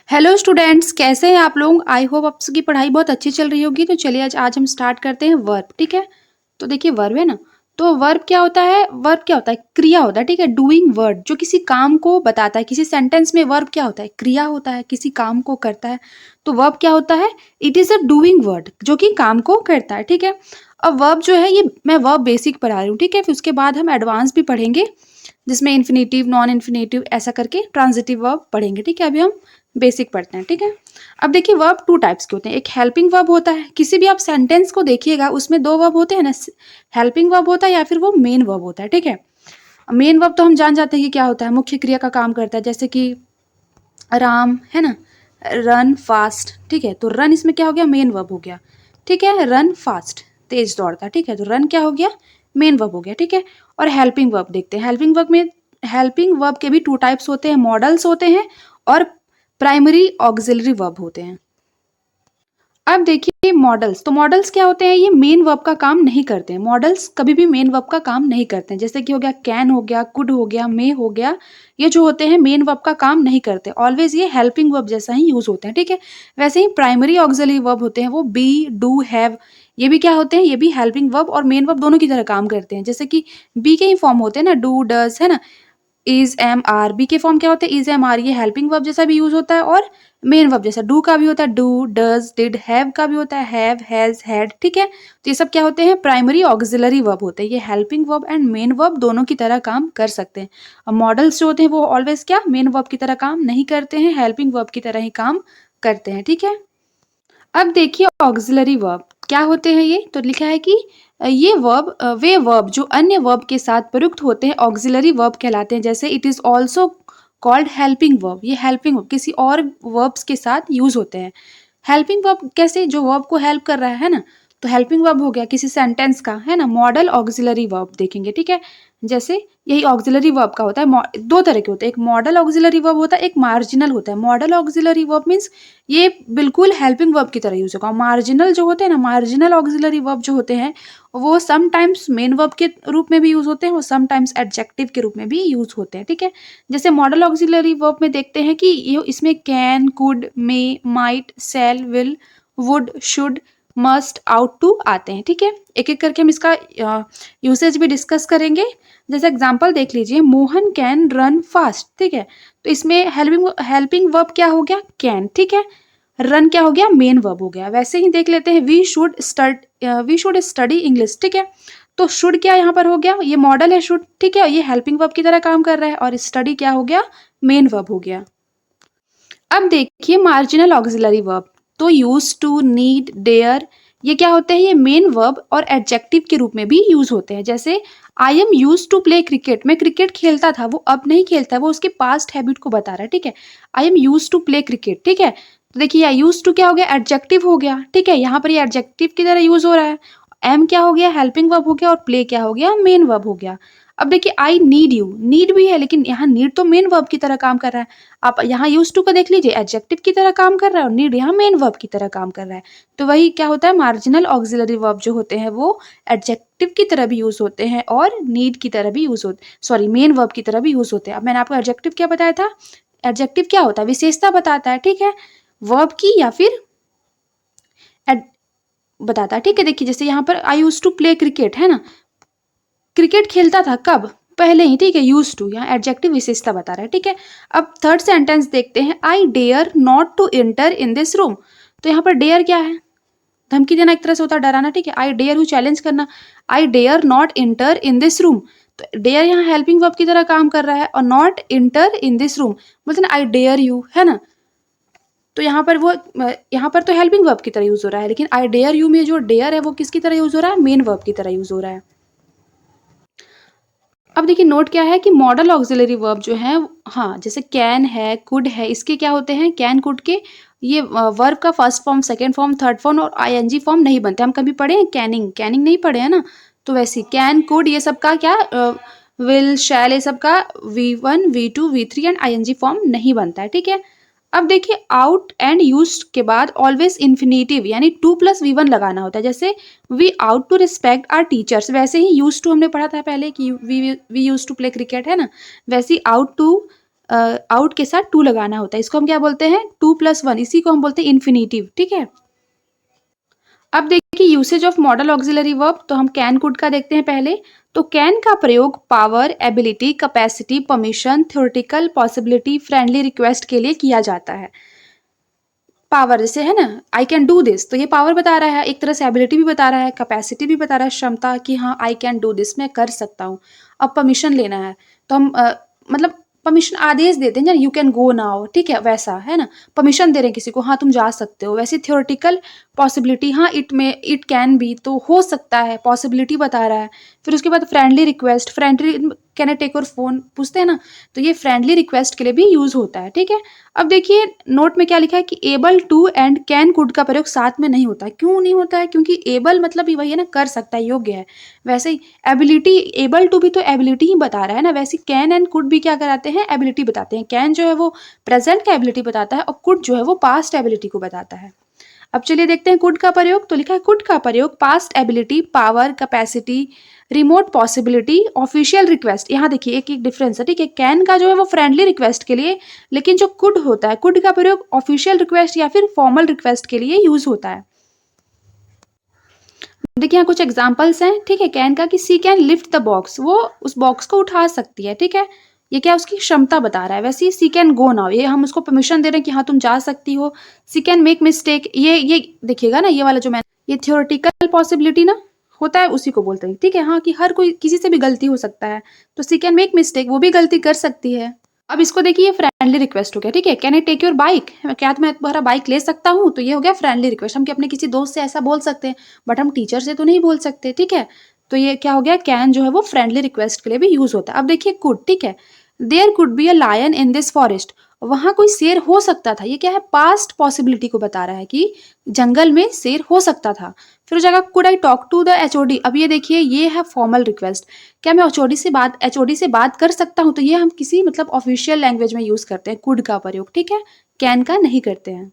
Hello students, कैसे हैं आप लोग। आई होप आप सबकी पढ़ाई बहुत अच्छी चल रही होगी। तो चलिए आज हम स्टार्ट करते हैं वर्ब। ठीक है, तो देखिए वर्ब है ना, तो वर्ब क्या होता है। वर्ब क्या होता है, क्रिया होता है। ठीक है, डूइंग वर्ड जो किसी काम को बताता है। किसी सेंटेंस में वर्ब क्या होता है, क्रिया होता है, किसी काम को करता है। तो वर्ब क्या होता है, it is a doing word जो कि काम को करता है। ठीक है, अब वर्ब जो है, ये मैं वर्ब बेसिक पढ़ा रही हूँ। ठीक है, फिर उसके बाद हम एडवांस भी पढ़ेंगे जिसमें इन्फिनेटिव, नॉन इन्फिनेटिव ऐसा करके ट्रांजिटिव वर्ब पढ़ेंगे। ठीक है, अभी हम बेसिक पढ़ते हैं। ठीक है, अब देखिए वर्ब टू टाइप्स के होते हैं। एक हेल्पिंग वर्ब होता है, किसी भी आप सेंटेंस को देखिएगा उसमें दो वर्ब होते हैं ना, हेल्पिंग वर्ब होता है या फिर वो मेन वर्ब होता है। ठीक है, मेन वर्ब तो हम जान जाते हैं कि क्या होता है, मुख्य क्रिया का काम करता है। जैसे कि राम है ना, रन फास्ट। ठीक है, तो रन इसमें क्या हो गया, मेन वर्ब हो गया। ठीक है, रन फास्ट तेज दौड़ता। ठीक है, तो रन क्या हो गया, मेन वर्ब हो गया। ठीक है, और हेल्पिंग वर्ब देखते हैं। हेल्पिंग वर्ब के भी टू टाइप्स होते हैं, मॉडल्स होते हैं और प्राइमरी ऑक्सिलरी वर्ब होते हैं। अब देखिए मॉडल्स, तो मॉडल्स क्या होते हैं, ये मेन वर्ब का काम नहीं करते हैं। मॉडल्स कभी भी मेन वर्ब का काम नहीं करते हैं। जैसे कि हो गया कैन, हो गया कुड, हो गया मे, हो गया, ये जो होते हैं मेन वर्ब का काम नहीं करते। ऑलवेज ये हेल्पिंग वर्ब जैसा ही यूज होते हैं। ठीक है, वैसे ही प्राइमरी ऑक्सिलरी वर्ब होते हैं, वो बी, डू, हैव, ये भी क्या होते हैं, ये भी हेल्पिंग वर्ब और मेन वर्ब दोनों की तरह काम करते हैं। जैसे कि बी के ही फॉर्म होते हैं ना, डू, डज, है ना, इज, एम, आर। बी के फॉर्म क्या होते हैं, इज, एम, आर। ये हेल्पिंग वर्ब जैसा भी यूज होता है और मेन वर्ब जैसा। डू का भी होता है डू, डज, डिड। हैव का भी होता है हैव, हैज, हैड। ठीक है, तो ये सब क्या होते हैं, प्राइमरी ऑक्सिलरी वर्ब होते हैं। ये helping verb and main verb दोनों की तरह काम कर सकते हैं। अब मॉडल्स जो होते हैं वो ऑलवेज क्या मेन वर्ब की तरह काम नहीं करते हैं, हेल्पिंग वर्ब की तरह ही काम करते हैं। ठीक है, अब देखिए ऑक्सिलरी वर्ब क्या होते हैं। ये तो लिखा है कि ये वर्ब वे वर्ब जो अन्य वर्ब के साथ प्रयुक्त होते हैं ऑक्सिलरी वर्ब कहलाते हैं। जैसे it is also called helping verb. ये हेल्पिंग वर्ब किसी और वर्ब्स के साथ यूज होते हैं। हेल्पिंग वर्ब कैसे, जो वर्ब को हेल्प कर रहा है ना, तो हेल्पिंग वर्ब हो गया किसी सेंटेंस का, है ना। मॉडल ऑक्सिलरी वर्ब देखेंगे। ठीक है, जैसे यही ऑक्सिलरी वर्ब का होता है, दो तरह के होते हैं, एक मॉडल ऑक्सिलरी वर्ब होता है, एक मार्जिनल होता है। मॉडल ऑक्सिलरी वर्ब मीन्स ये बिल्कुल हेल्पिंग वर्ब की तरह यूज होगा। मार्जिनल जो होते हैं ना, मार्जिनल ऑक्सिलरी वर्ब जो होते हैं वो समटाइम्स मेन वर्ब के रूप में भी यूज होते हैं, वो समटाइम्स एडजेक्टिव के रूप में भी यूज होते हैं। ठीक है, जैसे मॉडल ऑक्सिलरी वर्ब में देखते हैं कि ये इसमें can, could, may, might, shall, will, would, should, must, ought to आते हैं। ठीक है, एक एक करके हम इसका यूसेज भी डिस्कस करेंगे। जैसे एग्जांपल देख लीजिए, मोहन कैन रन फास्ट। ठीक है, तो इसमें हेल्पिंग वर्ब क्या हो गया, कैन। ठीक है, रन क्या हो गया, मेन वर्ब हो गया। वैसे ही देख लेते हैं, वी शुड स्टडी इंग्लिश। ठीक है, तो शुड क्या यहाँ पर हो गया, ये मॉडल है शुड। ठीक है, ये हेल्पिंग वर्ब की तरह काम कर रहा है और स्टडी क्या हो गया, मेन वर्ब हो गया। अब देखिए मार्जिनल ऑक्सिलरी वर्ब, तो यूज टू, नीड, डेयर, ये क्या होते हैं, ये मेन वर्ब और एडजेक्टिव के रूप में भी यूज होते हैं। जैसे I am use to play cricket, मैं क्रिकेट खेलता था, वो अब नहीं खेलता, वो उसके पास्ट हैबिट को बता रहा है। ठीक है, I am use to play cricket. ठीक है, तो देखिए यूज टू क्या हो गया, एडजेक्टिव हो गया। ठीक है, यहाँ पर ये एडजेक्टिव की तरह यूज हो रहा है। एम क्या हो गया, हेल्पिंग वर्ब हो गया, और प्ले क्या हो गया, मेन वर्ब हो गया। अब देखिए आई नीड यू, नीड भी है लेकिन यहाँ नीड तो मेन वर्ब की तरह काम कर रहा है। आप यहाँ यूज टू का देख लीजिए, एडजेक्टिव की तरह काम कर रहा है और नीड यहाँ मेन वर्ब की तरह काम कर रहा है। तो वही क्या होता है, मार्जिनल ऑक्सिलरी वर्ब जो होते हैं वो एडजेक्टिव की तरह भी यूज होते हैं और नीड की तरह भी यूज होते, सॉरी मेन वर्ब की तरह भी यूज होते हैं। अब मैंने आपको एडजेक्टिव क्या बताया था, एडजेक्टिव क्या होता है, विशेषता बताता है। ठीक है, वर्ब की या फिर बताता है। ठीक है, देखिए जैसे यहाँ पर आई यूज टू प्ले क्रिकेट है ना, क्रिकेट खेलता था कब, पहले ही। ठीक है, यूज टू यहाँ एडजेक्टिव विशेषता बता रहा है। ठीक है, अब थर्ड सेंटेंस देखते हैं, I dare not to enter in this room. तो यहाँ पर डेयर क्या है, धमकी देना एक तरह से होता है, डराना। ठीक है, आई डेयर यू, चैलेंज करना। I dare not enter in this room, तो डेयर यहाँ हेल्पिंग वर्ब की तरह काम कर रहा है और not enter in this room बोलते ना आई डेयर यू, है ना। तो यहाँ पर तो हेल्पिंग वर्ब की तरह यूज हो रहा है, लेकिन आई डेयर यू में जो डेयर है वो किसकी तरह यूज हो रहा है, मेन वर्ब की तरह यूज हो रहा है। अब देखिए नोट क्या है कि मॉडल ऑक्सिलरी वर्ब जो है, हाँ जैसे कैन है, कुड है, इसके क्या होते हैं, कैन कुड के ये वर्ब का first form, second form, third form और आईएनजी फॉर्म नहीं बनते। हम कभी पढ़े हैं कैनिंग, कैनिंग नहीं पढ़े हैं ना। तो वैसे कैन, कुड, ये सब का क्या विल, शैल, ये सब का V1, V2, V3 and ING form नहीं बनता है। ठीक है, अब देखिए आउट एंड यूज्ड के बाद ऑलवेज इन्फिनेटिव यानी 2+V1 लगाना होता है। जैसे we ought to respect our teachers, वैसे ही यूज टू हमने पढ़ा था पहले कि we use to play cricket, है ना। वैसे ही आउट टू आउट के साथ टू लगाना होता है, इसको हम क्या बोलते हैं 2+1, इसी को हम बोलते हैं इन्फिनेटिव, ठीक है। अब देखिए usage of model auxiliary verb, तो हम कैन कुड का देखते हैं पहले। तो कैन का प्रयोग power, ability, capacity, permission, theoretical, possibility, friendly request के लिए किया जाता है। पावर जैसे है ना, आई कैन डू दिस, तो ये पावर बता रहा है, एक तरह से एबिलिटी भी बता रहा है, कैपेसिटी भी बता रहा है, क्षमता कि हाँ आई कैन डू दिस, मैं कर सकता हूँ। अब परमिशन लेना है तो हम मतलब परमिशन आदेश देते हैं ना, यू कैन गो नाउ, ठीक है, वैसा है ना, परमिशन दे रहे हैं किसी को, हाँ तुम जा सकते हो। वैसे थ्योरेटिकल पॉसिबिलिटी, हाँ इट कैन बी, तो हो सकता है, पॉसिबिलिटी बता रहा है। फिर उसके बाद friendly request, friendly can I take your phone पूछते हैं ना, तो ये फ्रेंडली रिक्वेस्ट के लिए भी यूज होता है, ठीक है। अब देखिए नोट में क्या लिखा है कि able to and can could का प्रयोग साथ में नहीं होता है। क्यों नहीं होता है? क्योंकि एबल मतलब ही वही है ना, कर सकता है, योग्य है। वैसे ही एबिलिटी, एबल टू भी तो एबिलिटी ही बता रहा है ना, वैसे कैन एंड कुड भी क्या कराते हैं, एबिलिटी बताते हैं। कैन जो है वो प्रेजेंट का एबिलिटी बताता है और कुड जो है वो पास्ट एबिलिटी को बताता है। अब चलिए देखते हैं कुड का प्रयोग। तो लिखा है कुड का प्रयोग past ability, power, capacity, remote possibility, official request. यहाँ देखिए एक एक डिफरेंस है, ठीक है। कैन का जो है वो फ्रेंडली रिक्वेस्ट के लिए, लेकिन जो कुड होता है, कुड का प्रयोग ऑफिशियल रिक्वेस्ट या फिर फॉर्मल रिक्वेस्ट के लिए यूज होता है। देखिए यहाँ कुछ एग्जांपल्स हैं, ठीक है। कैन का कि सी कैन लिफ्ट द बॉक्स, वो उस बॉक्स को उठा सकती है, ठीक है। ये क्या उसकी क्षमता बता रहा है। वैसे ही सी कैन गो नाउ, ये हम उसको परमिशन दे रहे हैं कि हाँ तुम जा सकती हो। सी कैन मेक मिस्टेक, ये देखिएगा ना, ये वाला जो मैं, ये थ्योरेटिकल पॉसिबिलिटी ना होता है, उसी को बोलते हैं, ठीक है। हाँ कि हर कोई, किसी से भी गलती हो सकता है, तो सी कैन मेक मिस्टेक, वो भी गलती कर सकती है। अब इसको देखिए फ्रेंडली रिक्वेस्ट हो गया, ठीक है। Can I take your bike, क्या मैं तुम्हारा बाइक ले सकता हूँ, तो ये हो गया फ्रेंडली रिक्वेस्ट। हम अपने किसी दोस्त से ऐसा बोल सकते हैं, बट हम टीचर से तो नहीं बोल सकते, ठीक है। तो ये क्या हो गया, कैन जो है वो फ्रेंडली रिक्वेस्ट के लिए भी यूज होता है। अब देखिए कुड, ठीक है। There could be a lion in this forest, वहां कोई शेर हो सकता था, ये क्या है, पास्ट पॉसिबिलिटी को बता रहा है कि जंगल में शेर हो सकता था। फिर हो जाएगा could I talk to the HOD, अब ये देखिए ये है फॉर्मल रिक्वेस्ट, क्या मैं एचओडी से बात कर सकता हूँ, तो ये हम किसी मतलब ऑफिशियल लैंग्वेज में यूज करते हैं कुड का प्रयोग, ठीक है। कैन का नहीं करते हैं।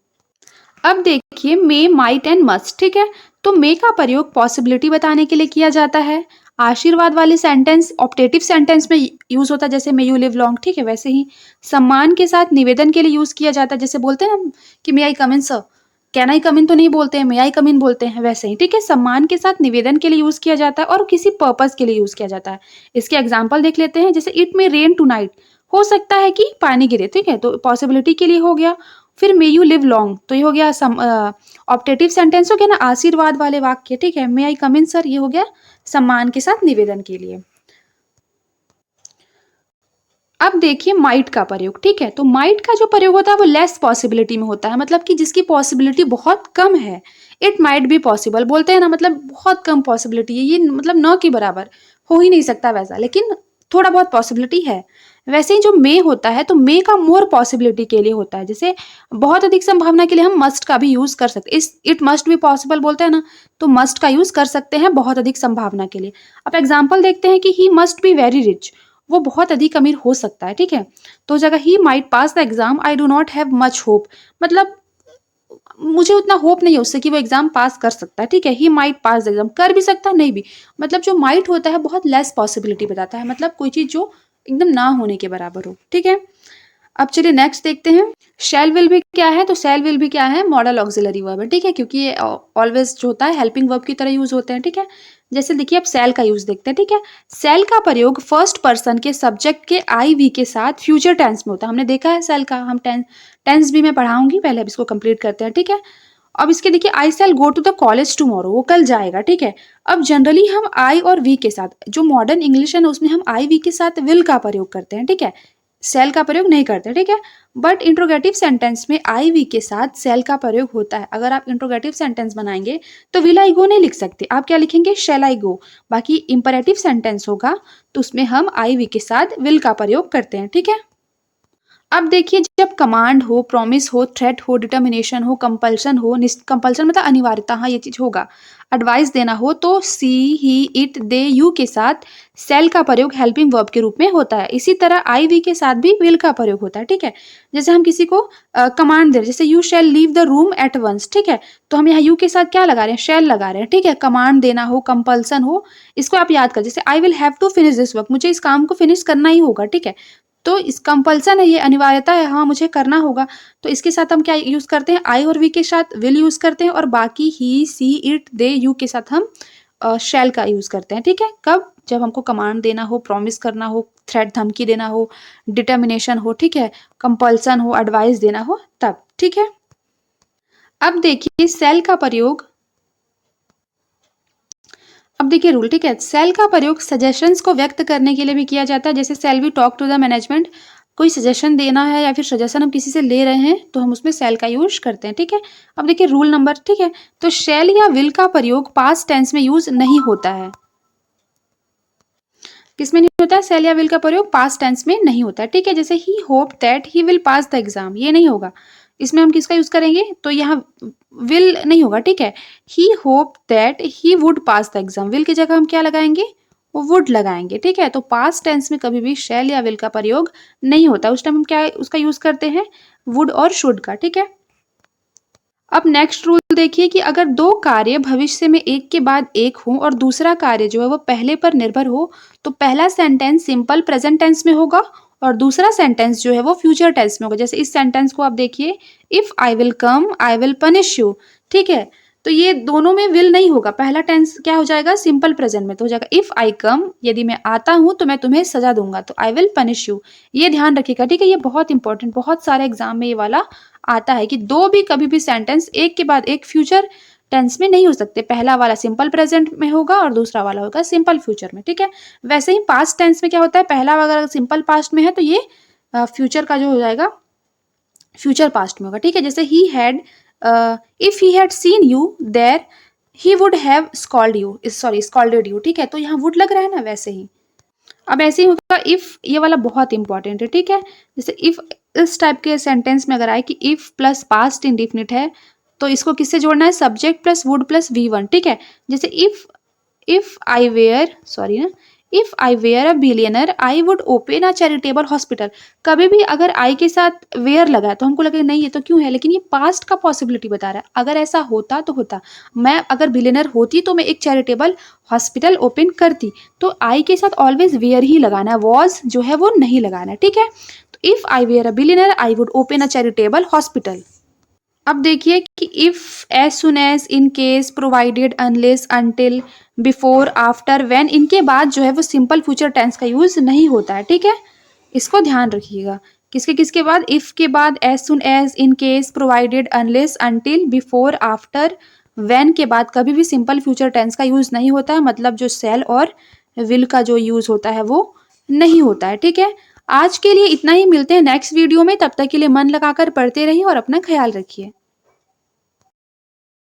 अब देखिए मे, माइट एंड मस्ट, ठीक है। तो मे का प्रयोग पॉसिबिलिटी बताने के लिए किया जाता है। आशीर्वाद वाले सेंटेंस ऑप्टेटिव सेंटेंस में यूज होता है, जैसे मे यू लिव लॉन्ग, ठीक है। वैसे ही सम्मान के साथ निवेदन के लिए यूज किया जाता है, जैसे बोलते हैं ना कि मे आई कम इन सर, कैन आई कम इन तो नहीं बोलते हैं, मे आई कम इन बोलते हैं, वैसे ही, ठीक है। सम्मान के साथ निवेदन के लिए यूज किया जाता है और किसी पर्पस के लिए यूज किया जाता है। इसके एग्जाम्पल देख लेते हैं, जैसे it may rain tonight, हो सकता है कि पानी गिरे, ठीक है, तो पॉसिबिलिटी के लिए हो गया। फिर मे यू लिव लॉन्ग, तो ये हो गया ऑप्टेटिव सेंटेंस हो गया ना, आशीर्वाद वाले वाक्य, ठीक है। मे आई कम इन सर, ये हो गया सम्मान के साथ निवेदन के लिए। अब देखिए माइट का प्रयोग, ठीक है। तो माइट का जो प्रयोग होता है वो लेस पॉसिबिलिटी में होता है, मतलब कि जिसकी पॉसिबिलिटी बहुत कम है। इट माइट बी पॉसिबल बोलते हैं ना, मतलब बहुत कम पॉसिबिलिटी है, ये मतलब न के बराबर, हो ही नहीं सकता वैसा, लेकिन थोड़ा बहुत पॉसिबिलिटी है। वैसे ही जो मे होता है, तो मे का मोर पॉसिबिलिटी के लिए होता है, जैसे बहुत अधिक संभावना के लिए हम मस्ट का भी यूज कर सकते हैं। इस इट मस्ट बी पॉसिबल बोलते हैं ना, तो मस्ट का यूज कर सकते हैं बहुत अधिक संभावना के लिए। अब एग्जाम्पल देखते हैं कि he must be very rich, वो बहुत अधिक अमीर हो सकता है, ठीक है। तो जगह he might pass the exam, I do not have much hope, मतलब मुझे उतना होप नहीं है उससे कि वो एग्जाम पास कर सकता है, ठीक है। He might pass the exam, कर भी सकता है, नहीं भी, मतलब जो माइट होता है बहुत लेस पॉसिबिलिटी बताता है, मतलब कोई चीज जो एकदम ना होने के बराबर हो, ठीक है। अब चलिए नेक्स्ट देखते हैं। शैल विल भी क्या है, तो शैल विल भी क्या है, मॉडल ऑक्सिलरी वर्ब है, ठीक है, क्योंकि ये ऑलवेज जो होता है हेल्पिंग वर्ब की तरह यूज होते हैं, ठीक है। जैसे देखिए अब सेल का यूज देखते हैं, ठीक है। सेल का प्रयोग फर्स्ट पर्सन के सब्जेक्ट के आई वी के साथ फ्यूचर टेंस में होता है, हमने देखा है सेल का, हम टेंस भी मैं पढ़ाऊंगी, पहले अब इसको कंप्लीट करते हैं, ठीक है। अब इसके देखिए I shall go to the college tomorrow, वो कल जाएगा, ठीक है। अब जनरली हम आई और वी के साथ, जो मॉडर्न इंग्लिश है ना उसमें हम आई वी के साथ विल का प्रयोग करते हैं, ठीक है, सेल का प्रयोग नहीं करते, ठीक है। बट इंट्रोगेटिव सेंटेंस में आई वी के साथ सेल का प्रयोग होता है। अगर आप इंट्रोगेटिव सेंटेंस बनाएंगे तो विल आई गो नहीं लिख सकते, आप क्या लिखेंगे, शैल आई गो। बाकी इंपरेटिव सेंटेंस होगा तो उसमें हम आई वी के साथ विल का प्रयोग करते हैं, ठीक है। अब देखिए जब कमांड हो, प्रॉमिस हो, थ्रेट हो, डिटर्मिनेशन हो, कंपल्सन हो, कंपल्सन मतलब अनिवार्यता, हाँ ये चीज होगा, एडवाइस देना हो, तो सी, ही, इट, दे, यू के साथ सेल का प्रयोग हेल्पिंग वर्ब के रूप में होता है। इसी तरह आई वी के साथ भी विल का प्रयोग होता है, ठीक है। जैसे हम किसी को कमांड दे रहे हैं, जैसे you shall leave the room at once, ठीक है, तो हम यहाँ यू के साथ क्या लगा रहे हैं, शैल लगा रहे हैं, ठीक है। कमांड देना हो, कंपल्सन हो, इसको आप याद कर, जैसे I will have to finish this work, मुझे इस काम को फिनिश करना ही होगा, ठीक है। तो इस कंपल्सन है, ये अनिवार्यता है, हाँ मुझे करना होगा। तो इसके साथ हम क्या यूज़ करते हैं, आई और वी के साथ विल यूज़ करते हैं, और बाकी ही, सी, इट, दे, यू के साथ हम शैल का यूज़ करते हैं। ठीक है, कब, जब हमको कमांड देना हो, प्रॉमिस करना हो, थ्रेट धमकी देना हो, डिटर्मिनेशन हो, ठीक है, कंपल्सन हो, एडवाइस देना हो, तब। ठीक है, अब देखिए सेल का प्रयोग, अब देखिए रूल, ठीक है, सेल का प्रयोग सजेशंस को व्यक्त करने के लिए भी किया जाता है। जैसे shall we talk to the management, कोई सजेशन देना है या फिर सजेशन हम किसी से ले रहे हैं तो हम उसमें सेल का यूज करते हैं। ठीक है, अब देखिए रूल नंबर, ठीक है, तो शैल या विल का प्रयोग पास्ट टेंस में यूज नहीं होता है। किसमें नहीं होता है, सेल या विल का प्रयोग पास्ट टेंस में नहीं होता है। ठीक है, जैसे ही hope that he will pass the exam, ये नहीं होगा, इसमें हम किसका यूज करेंगे, तो यहाँ विल नहीं होगा। ठीक है, he hope that he would pass the exam, will की जगह हम क्या लगाएंगे, वो वुड लगाएंगे। ठीक है, तो पास्ट टेंस में कभी भी शैल या विल का प्रयोग नहीं होता, उस टाइम हम क्या उसका यूज करते हैं, वुड और शुड का। ठीक है, अब नेक्स्ट रूल देखिए कि अगर दो कार्य भविष्य में एक के बाद एक हो और दूसरा कार्य जो है वो पहले पर निर्भर हो, तो पहला सेंटेंस सिंपल प्रेजेंट टेंस में होगा और दूसरा सेंटेंस जो है वो फ्यूचर टेंस में होगा। जैसे इस सेंटेंस को आप देखिए, if I will come I will punish you. ठीक है, तो ये दोनों में विल नहीं होगा, पहला टेंस क्या हो जाएगा, सिंपल प्रेजेंट में, तो हो जाएगा इफ आई कम, यदि मैं आता हूं तो मैं तुम्हें सजा दूंगा, तो आई विल पनिश यू। ये ध्यान रखिएगा। ठीक है, ये बहुत इंपॉर्टेंट, बहुत सारे एग्जाम में ये वाला आता है कि दो भी कभी भी सेंटेंस एक के बाद एक फ्यूचर टेंस में नहीं हो सकते, पहला वाला सिंपल प्रेजेंट में होगा और दूसरा वाला होगा सिंपल फ्यूचर में। ठीक है, वैसे ही पास्ट टेंस में क्या होता है, पहला अगर सिंपल पास्ट में है तो ये फ्यूचर का जो हो जाएगा फ्यूचर पास्ट में होगा। ठीक है, जैसे he had, if he had seen you there he would have scold you, sorry scolded you. ठीक है, तो यहाँ वुड लग रहा है ना, वैसे ही अब ऐसे ही होगा इफ, ये वाला बहुत इंपॉर्टेंट है। ठीक है, जैसे इफ, इस टाइप के सेंटेंस में अगर आए कि इफ प्लस पास्ट इंडिफिनिट है तो इसको किससे जोड़ना है, subject plus would plus V1। ठीक है, जैसे इफ आई वेयर, सॉरी ना, if I were a billionaire I would open a charitable hospital. कभी भी अगर आई के साथ वेयर लगा है तो हमको लगेगा नहीं ये तो क्यों है, लेकिन ये पास्ट का पॉसिबिलिटी बता रहा है, अगर ऐसा होता तो होता, मैं अगर बिलियनर होती तो मैं एक चैरिटेबल हॉस्पिटल ओपन करती। तो आई के साथ ऑलवेज वेयर ही लगाना है, वॉज जो है वो नहीं लगाना है। ठीक है, तो if I were a billionaire I would open a charitable hospital. अब देखिए कि if, as soon as, in case, provided, unless, until, before, after, when, इनके बाद जो है वो सिंपल फ्यूचर टेंस का यूज नहीं होता है। ठीक है, इसको ध्यान रखिएगा, किसके किसके बाद, इफ के बाद, as soon as, in case, provided, unless, until, before, after, when के बाद कभी भी सिंपल फ्यूचर टेंस का यूज नहीं होता है, मतलब जो सेल और विल का जो यूज होता है वो नहीं होता है। ठीक है, आज के लिए इतना ही, मिलते हैं नेक्स्ट वीडियो में, तब तक के लिए मन लगाकर पढ़ते रहिए और अपना ख्याल रखिए।